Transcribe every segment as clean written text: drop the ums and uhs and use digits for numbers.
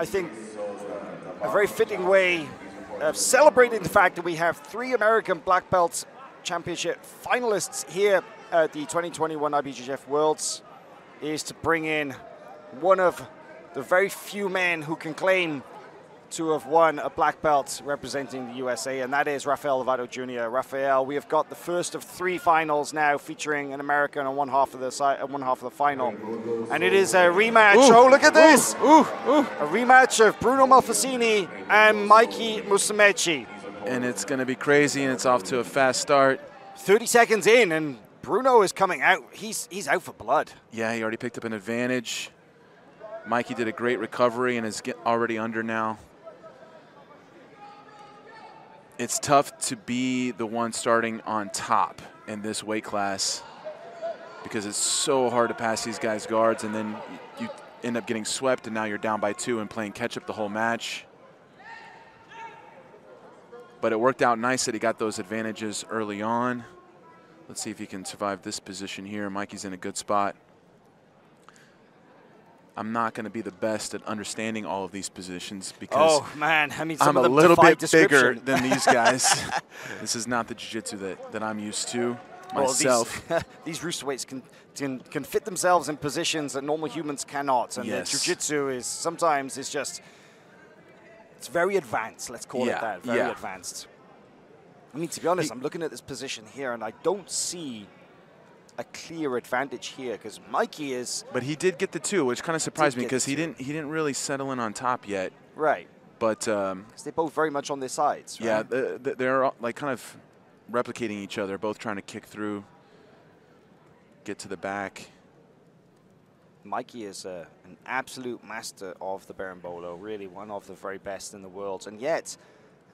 I think, a very fitting way of celebrating the fact that we have 3 American Black Belt Championship finalists here at the 2021 IBJJF Worlds is to bring in one of the very few men who can claim to have won a black belt representing the USA, and that is Rafael Lovato Jr. Rafael, we have got the first of 3 finals now featuring an American on one half of the final, and it is a rematch. Ooh, oh, look at this! A rematch of Bruno Malfacine and Mikey Musumeci. And it's going to be crazy, and it's off to a fast start. 30 seconds in, and Bruno is coming out. He's out for blood. Yeah, he already picked up an advantage. Mikey did a great recovery and is already under now. It's tough to be the one starting on top in this weight class because it's so hard to pass these guys' guards, and then you end up getting swept, and now you're down by 2 and playing catch-up the whole match. But it worked out nice that he got those advantages early on. Let's see if he can survive this position here. Mikey's in a good spot. I'm not going to be the best at understanding all of these positions because I'm a little bit bigger than these guys. This is not the jiu-jitsu that I'm used to myself. Well, these rooster weights can fit themselves in positions that normal humans cannot. And the jiu-jitsu is sometimes it's very advanced. Let's call it that, very advanced. I mean, to be honest, I'm looking at this position here and I don't see a clear advantage here because Mikey is. But he did get the 2, which kind of surprised me because he didn't really settle in on top yet. Right. But they're both very much on their sides. Right? Yeah, they're like kind of replicating each other, both trying to kick through, get to the back. Mikey is an absolute master of the berimbolo, really one of the very best in the world, and yet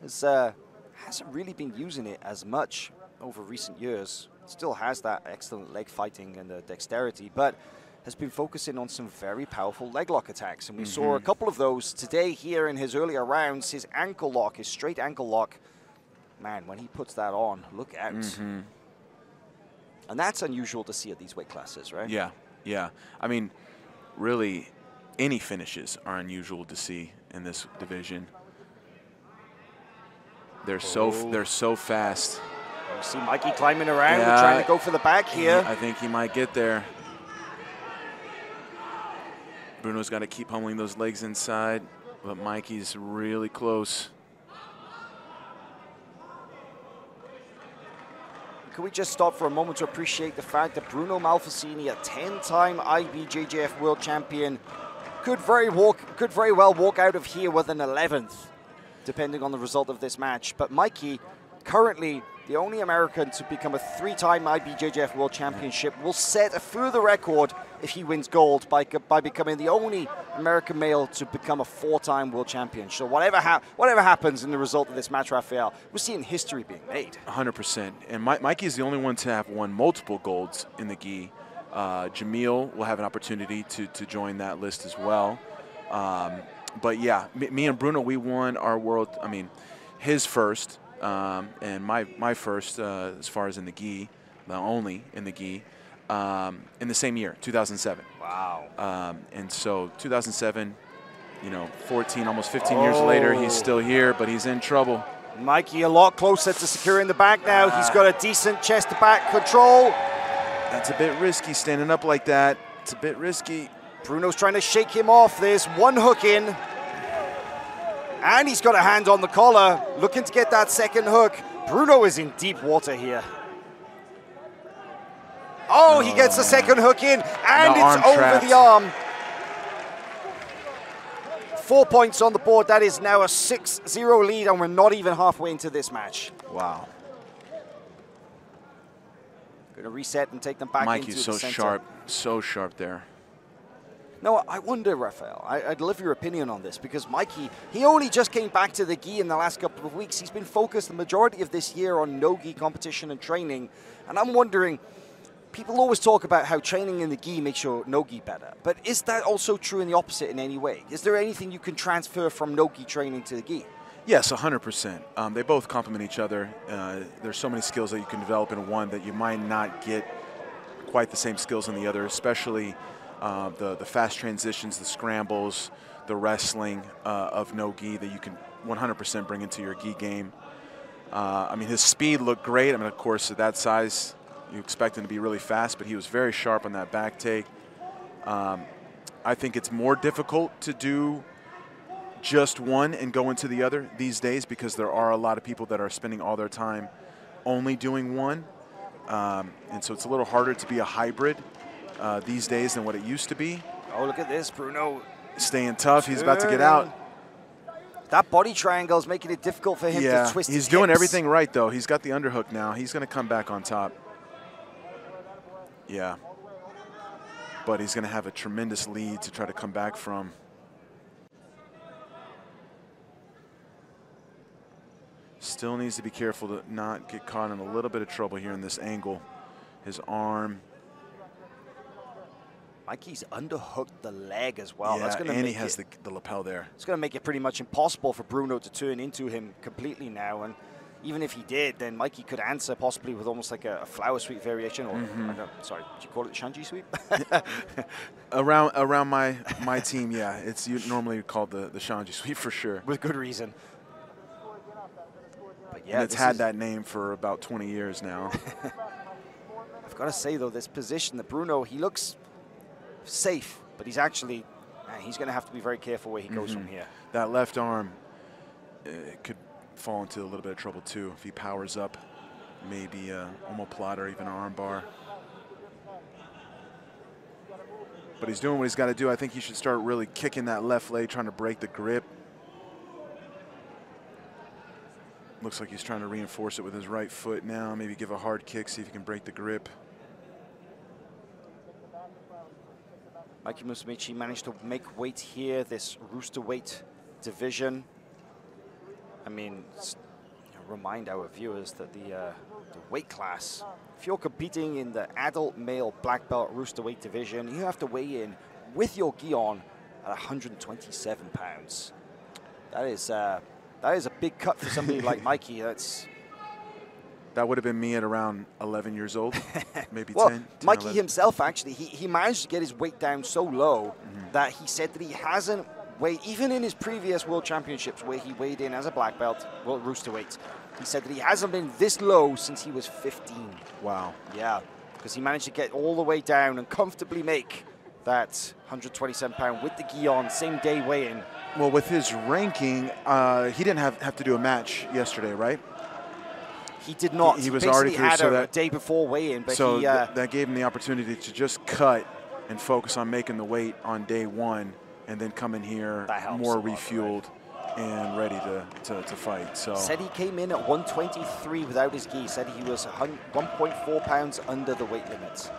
hasn't really been using it as much over recent years. Still has that excellent leg fighting and the dexterity, but has been focusing on some very powerful leg lock attacks. And we saw a couple of those today here in his earlier rounds. His ankle lock, his straight ankle lock, man, when he puts that on, look out. And that's unusual to see at these weight classes, right? Yeah, yeah. I mean, really, any finishes are unusual to see in this division. They're so fast. You see Mikey climbing around, trying to go for the back here. I think he might get there. Bruno's got to keep pummeling those legs inside, but Mikey's really close. Can we just stop for a moment to appreciate the fact that Bruno Malfacine, a 10-time IBJJF world champion, could very well walk out of here with an 11th, depending on the result of this match. But Mikey, currently the only American to become a 3-time IBJJF World Championship, will set a further record if he wins gold by becoming the only American male to become a 4-time world champion. So whatever happens in the result of this match, Rafael, we're seeing history being made. 100%. And Mikey is the only one to have won multiple golds in the gi. Jamil will have an opportunity to join that list as well. But yeah, me and Bruno, we won our world, his first. And my first, as far as in the gi, only in the gi, in the same year, 2007. Wow. And so 2007, 14, almost 15 years later, he's still here, but he's in trouble. Mikey a lot closer to securing the back now. He's got a decent chest-to-back control. That's a bit risky, standing up like that. It's a bit risky. Bruno's trying to shake him off. There's one hook in. And he's got a hand on the collar, looking to get that second hook. Bruno is in deep water here. Oh, he gets the second hook in, and it's over the arm. 4 points on the board. That is now a 6-0 lead, and we're not even halfway into this match. Wow. Going to reset and take them back into the center. Mikey's so sharp there. No, I wonder, Rafael, I'd love your opinion on this, because Mikey, he only just came back to the gi in the last couple of weeks. He's been focused the majority of this year on no-gi competition and training. And I'm wondering, people always talk about how training in the gi makes your no-gi better. But is that also true in the opposite in any way? Is there anything you can transfer from no-gi training to the gi? Yes, 100%. They both complement each other. There's so many skills that you can develop in one that you might not get quite the same skills in the other, especially the fast transitions, the scrambles, the wrestling of no gi that you can 100% bring into your gi game. I mean, his speed looked great. I mean, of course, at that size, you expect him to be really fast, but he was very sharp on that back take. I think it's more difficult to do just one and go into the other these days because there are a lot of people that are spending all their time only doing one. And so it's a little harder to be a hybrid these days than what it used to be. Oh, look at this, Bruno. Staying tough. He's about to get out. That body triangle is making it difficult for him to twist his he's doing hips. everything right, though. He's got the underhook now. He's going to come back on top. Yeah. But he's going to have a tremendous lead to try to come back from. Still needs to be careful to not get caught in a little bit of trouble here in this angle. His arm. Mikey's underhooked the leg as well. Yeah, That's gonna and make he has the lapel there. It's going to make it pretty much impossible for Bruno to turn into him completely now. And even if he did, then Mikey could answer possibly with almost like a flower sweep variation. Or, sorry, did you call it Shanji sweep? around my team, yeah. It's normally called the Shanji sweep for sure. With good reason. But yeah, and it's had that name for about 20 years now. I've got to say, though, this position that Bruno, he looks safe, but he's actually, he's going to have to be very careful where he goes from here. That left arm could fall into a little bit of trouble too if he powers up, maybe omoplata or even an arm bar. But he's doing what he's got to do. I think he should start really kicking that left leg, trying to break the grip. Looks like he's trying to reinforce it with his right foot now. Maybe give a hard kick, see if he can break the grip. Mikey Musumeci managed to make weight here, this rooster weight division. I mean, remind our viewers that the weight class, if you're competing in the adult male black belt rooster weight division, you have to weigh in with your gi on at 127 pounds. That is a big cut for somebody like Mikey. That would have been me at around 11 years old, maybe well, 10, Mikey 11. himself, actually, he managed to get his weight down so low that he said that he hasn't weighed, even in his previous World Championships where he weighed in as a black belt, well, rooster weight, he said that he hasn't been this low since he was 15. Wow. Yeah, because he managed to get all the way down and comfortably make that 127-pound with the gi on, same day weigh-in. Well, with his ranking, he didn't have to do a match yesterday, right? He did not. He was basically already through, had so a day before weigh-in, but so he, that gave him the opportunity to just cut and focus on making the weight on day one, and then come in here more refueled and ready to fight. So said he came in at 123 without his gi. Said he was 1.4 pounds under the weight limit.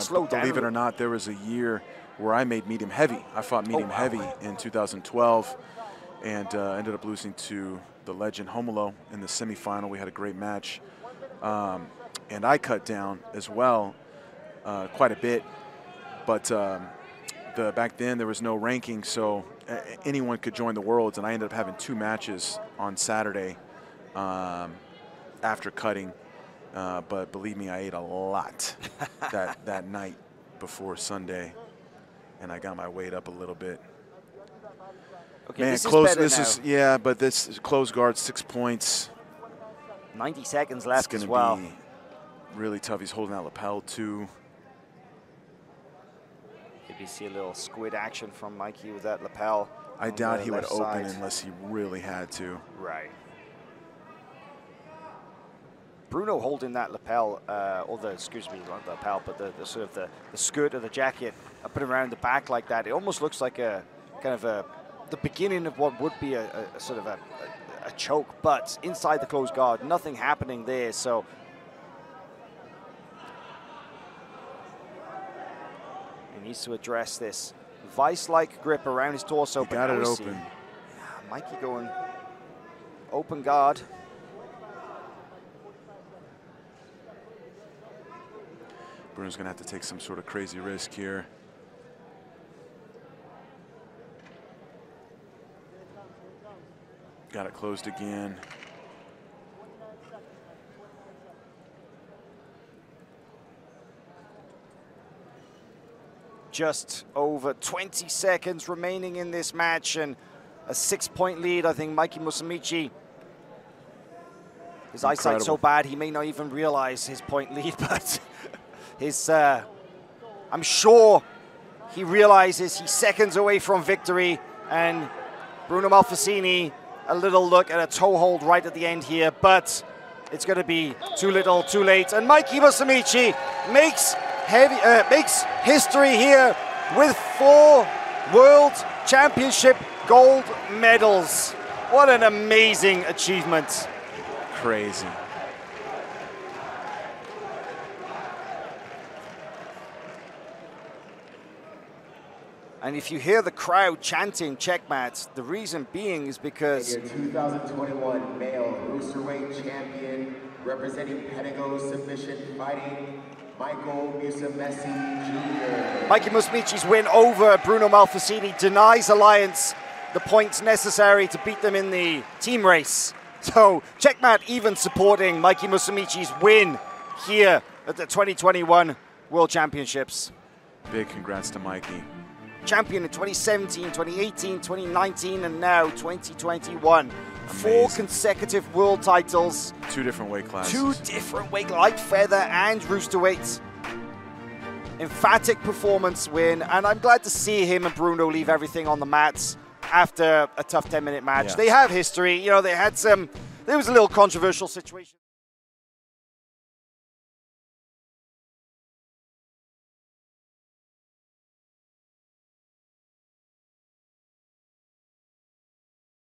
Slow down. Believe it or not, there was a year where I made medium heavy. I fought medium heavy in 2012 and ended up losing to the legend Homolo in the semifinal. We had a great match. And I cut down as well quite a bit. But back then there was no ranking, so anyone could join the Worlds. And I ended up having 2 matches on Saturday after cutting. But believe me, I ate a lot that night before Sunday, and I got my weight up a little bit. Okay, man, but this is close guard, 6 points. 90 seconds left as well. It's going to be really tough. He's holding that lapel too. Maybe see a little squid action from Mikey with that lapel. I doubt he would open unless he really had to. Right. Bruno holding that lapel, excuse me, not the lapel, but the sort of the skirt of the jacket, put around the back like that. It almost looks like a kind of the beginning of what would be a sort of a choke, but inside the closed guard, nothing happening there. So he needs to address this vice-like grip around his torso. He got it open. Yeah, Mikey going open guard. Bruno's going to have to take some sort of crazy risk here. Got it closed again. just over 20 seconds remaining in this match, and a 6-point lead. I think Mikey Musumeci, his eyesight's so bad he may not even realize his point lead, but I'm sure he realizes he's seconds away from victory. And Bruno Malfacine, a little look at a toe hold right at the end here, but it's going to be too little, too late. And Mikey Musumeci makes history here with 4 World Championship gold medals. What an amazing achievement. Crazy. And if you hear the crowd chanting checkmate, the reason being is because your 2021 male Roosterweight champion, representing Pedigo Submission Fighting, Michael Musumeci Jr. Mikey Musumeci's win over Bruno Malfacine denies Alliance the points necessary to beat them in the team race. So checkmate even supporting Mikey Musumeci's win here at the 2021 World Championships. Big congrats to Mikey. Champion in 2017, 2018, 2019, and now 2021. Amazing. 4 consecutive world titles. 2 different weight classes. 2 different weight, light feather and roosterweight. Emphatic performance win, and I'm glad to see him and Bruno leave everything on the mats after a tough 10-minute match. Yeah. They have history. You know, there was a little controversial situation.